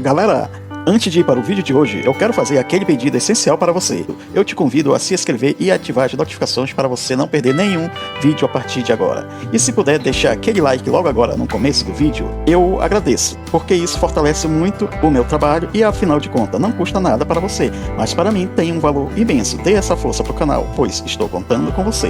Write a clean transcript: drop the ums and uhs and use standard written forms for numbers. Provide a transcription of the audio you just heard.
Galera, antes de ir para o vídeo de hoje, eu quero fazer aquele pedido essencial para você. Eu te convido a se inscrever e ativar as notificações para você não perder nenhum vídeo a partir de agora. E se puder deixar aquele like logo agora no começo do vídeo, eu agradeço, porque isso fortalece muito o meu trabalho e afinal de contas não custa nada para você, mas para mim tem um valor imenso. Dê essa força para o canal, pois estou contando com você.